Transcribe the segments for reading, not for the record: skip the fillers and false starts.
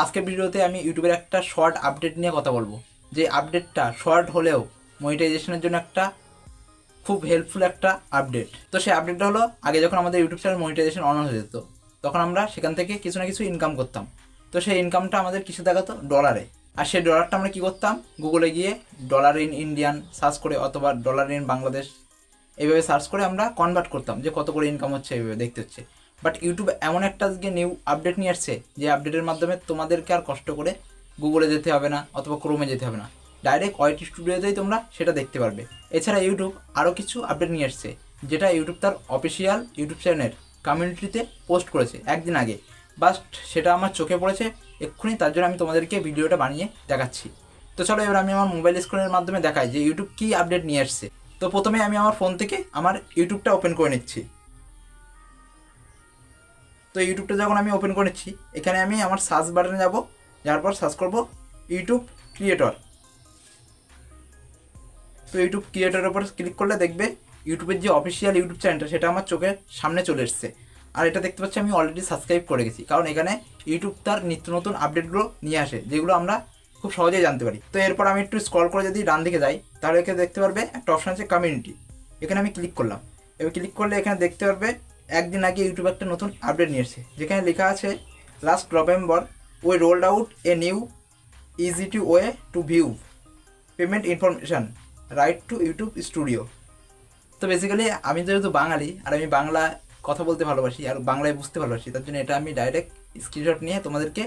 আজকের ভিডিওতে আমি ইউটিউবের একটা শর্ট আপডেট নিয়ে কথা বলবো, যে আপডেটটা শর্ট হলেও মনিটাইজেশনের জন্য একটা খুব হেল্পফুল একটা আপডেট। তো সেই আপডেটটা হলো, আগে যখন আমাদের ইউটিউব চ্যানেল মনিটাইজেশন অন হয়ে যেত তখন আমরা সেখান থেকে কিছু না কিছু ইনকাম করতাম। তো সেই ইনকামটা আমাদের কিছু দেখাতো ডলারে, আর সেই ডলারটা আমরা কী করতাম, গুগলে গিয়ে ডলার ইন ইন্ডিয়ান সার্চ করে অথবা ডলার ইন বাংলাদেশ এইভাবে সার্চ করে আমরা কনভার্ট করতাম যে কত করে ইনকাম হচ্ছে, এইভাবে দেখতে হচ্ছে। বাট ইউটিউব এমন একটা আজকে নিউ আপডেট নিয়ে আসছে যে আপডেটের মাধ্যমে তোমাদেরকে আর কষ্ট করে গুগলে যেতে হবে না অথবা ক্রোমে যেতে হবে না, ডাইরেক্ট ওয়াইটি স্টুডিওতেই তোমরা সেটা দেখতে পারবে। এছাড়া ইউটিউব আরও কিছু আপডেট নিয়ে আসছে, যেটা ইউটিউব তার অফিসিয়াল ইউটিউব চ্যানেলের কমিউনিটিতে পোস্ট করেছে একদিন আগে। বাট সেটা আমার চোখে পড়েছে এক্ষুনি, তার জন্য আমি তোমাদেরকে ভিডিওটা বানিয়ে দেখাচ্ছি। তো চলো এবার আমি আমার মোবাইল স্ক্রিনের মাধ্যমে দেখাই যে ইউটিউব কী আপডেট নিয়ে আসছে। তো প্রথমে আমি আমার ফোন থেকে আমার ইউটিউবটা ওপেন করে নিচ্ছি। তো ইউটিউবটা যখন আমি ওপেন করে নিচ্ছি, এখানে আমি আমার সার্চ বাটনে যাব, যাওয়ার পর সার্চ করব ইউটিউব ক্রিয়েটর। তো ইউটিউব ক্রিয়েটরের উপর ক্লিক করলে দেখবে ইউটিউবের যে অফিসিয়াল ইউটিউব চ্যানেলটা সেটা আমার চোখের সামনে চলে এসছে। আর এটা দেখতে পাচ্ছি আমি অলরেডি সাবস্ক্রাইব করে গেছি, কারণ এখানে ইউটিউব তার নিত্য নতুন আপডেটগুলো নিয়ে আসে যেগুলো আমরা খুব সহজেই জানতে পারি। তো এরপর আমি একটু স্ক্রল করে যদি ডান দিকে যাই, তাহলে এখানে দেখতে পারবে একটা অপশান আছে কমিউনিটি। এখানে আমি ক্লিক করলাম। এবার ক্লিক করলে এখানে দেখতে পারবে একদিন আগে ইউটিউব একটা নতুন আপডেট নিয়ে এসেছে, যেখানে লেখা আছে last November we ruled out a new easy to way to view payment information right two YouTube studio. তো বেসিক্যালি আমি যেহেতু বাঙালি আর আমি বাংলা কথা বলতে ভালোবাসি আর বাংলায় বুঝতে ভালোবাসি, তার জন্য এটা আমি ডাইরেক্ট স্ক্রিনশট নিয়ে তোমাদেরকে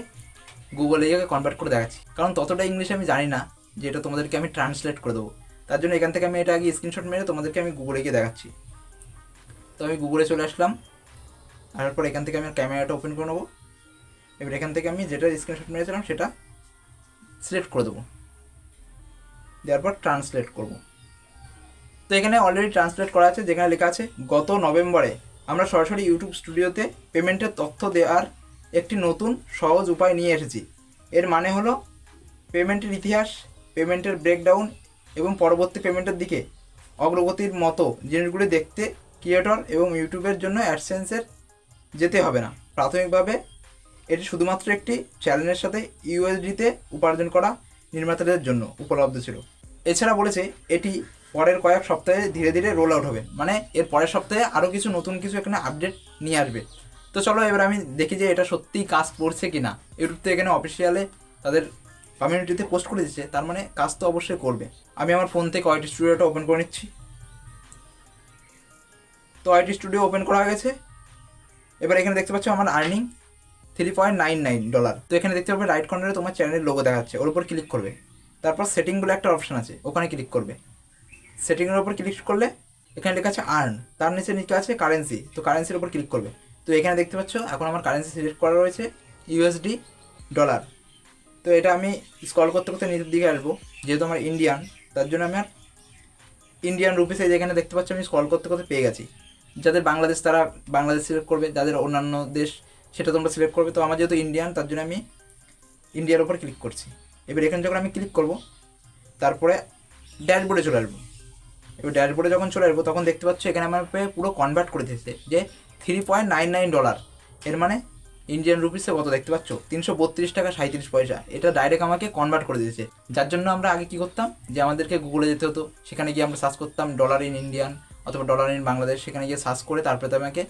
গুগলে গিয়ে কনভার্ট করে দেখাচ্ছি, কারণ ততটা ইংলিশ আমি জানি না যে এটা তোমাদেরকে আমি ট্রান্সলেট করে দেবো। তার জন্য এখান থেকে আমি এটা আগে স্ক্রিনশট মেরে তোমাদেরকে আমি গুগলে গিয়ে দেখাচ্ছি। তো আমি গুগলে চলে আসলাম, আসার পর এখান থেকে আমি ক্যামেরাটা ওপেন করে নেবো। এবার এখান থেকে আমি যেটা স্ক্রিনশট মেরেছিলাম সেটা সিলেক্ট করে দেবো, দেওয়ার পর ট্রান্সলেট করবো। তো এখানে অলরেডি ট্রান্সলেট করা আছে, যেখানে লেখা আছে গত নভেম্বরে আমরা সরাসরি ইউটিউব স্টুডিওতে পেমেন্টের তথ্য দেওয়ার একটি নতুন সহজ উপায় নিয়ে এসেছি। এর মানে হলো পেমেন্টের ইতিহাস, পেমেন্টের ব্রেকডাউন এবং পরবর্তী পেমেন্টের দিকে অগ্রগতির মতো জিনিসগুলি দেখতে ক্রিয়েটর এবং ইউটিউবের জন্য অ্যাডসেন্সের যেতে হবে না। প্রাথমিকভাবে এটি শুধুমাত্র একটি চ্যানেলের সাথে ইউএসডিতে উপার্জন করা নির্মাতাদের জন্য উপলব্ধ ছিল। এছাড়া বলেছে এটি পরের কয়েক সপ্তাহে ধীরে ধীরে রোল আউট হবে, মানে এর পরের সপ্তাহে আরও কিছু নতুন কিছু এখানে আপডেট নিয়ে আসবে। তো চলো এবার আমি দেখি যে এটা সত্যিই কাজ করছে কি না। ইউটিউব তো এখানে অফিসিয়ালে তাদের কমিউনিটিতে পোস্ট করে দিচ্ছে, তার মানে কাজ তো অবশ্যই করবে। আমি আমার ফোন থেকে ওয়াইটি স্টুডিওটা ওপেন করে নিচ্ছি। তো ওয়াইটি স্টুডিও ওপেন করা হয়ে গেছে। এবার এখানে দেখতে পাচ্ছ আমার আর্নিং $3.99। তো এখানে দেখতে পাবে রাইট কর্নারে তোমার চ্যানেলের লোগো দেখাচ্ছে, ওর উপর ক্লিক করবে। তারপর সেটিং বলে একটা অপশান আছে, ওখানে ক্লিক করবে। সেটিংয়ের উপর ক্লিক করলে এখানে লেখা আছে আর্ন, তার নিচে আছে কারেন্সি। তো কারেন্সির উপর ক্লিক করবে। তো এখানে দেখতে পাচ্ছ এখন আমার কারেন্সি সিলেক্ট করা রয়েছে ইউএসডি ডলার। তো এটা আমি স্ক্রল করতে করতে নিচের দিকে আসবো, যেহেতু আমার ইন্ডিয়ান তার জন্য আমি আর ইন্ডিয়ান রুপিসে যেখানে দেখতে পাচ্ছি আমি স্ক্রল করতে করতে পেয়ে গেছি। যাদের বাংলাদেশ তারা বাংলাদেশ সিলেক্ট করবে, যাদের অন্যান্য দেশ সেটা তোমরা সিলেক্ট করবে। তো আমার যেহেতু ইন্ডিয়ান তার জন্য আমি ইন্ডিয়ার উপর ক্লিক করছি। এবার এখানে যখন আমি ক্লিক করব, তারপরে ড্যাশবোর্ডে চলে আসবো। এবার ড্যাশবোর্ডে যখন চলে আসবো তখন দেখতে পাচ্ছ এখানে আমার পুরো কনভার্ট করে দিয়েছে যে $3.99। এর মানে ইন্ডিয়ান রুপিসে কত দেখতে পাচ্ছ, 332 টাকা 37 পয়সা। এটা ডাইরেক্ট আমাকে কনভার্ট করে দিয়েছে। যার জন্য আমরা আগে কী করতাম, যে আমাদেরকে গুগলে যেতে হতো, সেখানে গিয়ে আমরা সার্চ করতাম ডলার ইন ইন্ডিয়ান অথবা ডলার ইন বাংলাদেশ, সেখানে গিয়ে সার্চ করে তারপরে তো আমাকে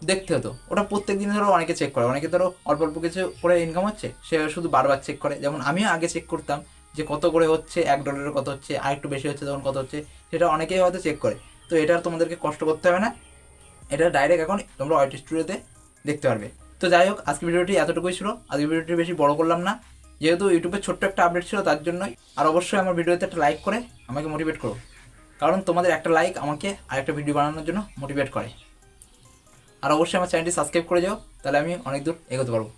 দেখতে হতো। ওটা প্রত্যেক দিন ধরো অনেকে চেক করে, অনেকে ধরো অল্প অল্প কিছু করে ইনকাম হচ্ছে, সে শুধু বারবার চেক করে। যেমন আমিও আগে চেক করতাম যে কত করে হচ্ছে, $1 কত হচ্ছে, আর একটু বেশি হচ্ছে তখন কত হচ্ছে, সেটা অনেকেই হয়তো চেক করে। তো এটা তোমাদেরকে কষ্ট করতে হবে না, এটা ডাইরেক্ট এখন তোমরা ওয়াইটি স্টুডিওতে দেখতে পারবে। তো যাই হোক, আজকে ভিডিওটি এতটুকুই ছিল। আজকে ভিডিওটি বেশি বড় করলাম না, যেহেতু ইউটিউবের ছোট্ট একটা আপডেট ছিল তার জন্যই। আর অবশ্যই আমার ভিডিওতে একটা লাইক করে আমাকে মোটিভেট করো, কারণ তোমাদের একটা লাইক আমাকে আরেকটা ভিডিও বানানোর জন্য মোটিভেট করে। আর অবশ্যই আমার চ্যানেলটি সাবস্ক্রাইব করে যাও, তাহলে আমি অনেক দূর এগোতে পারবো।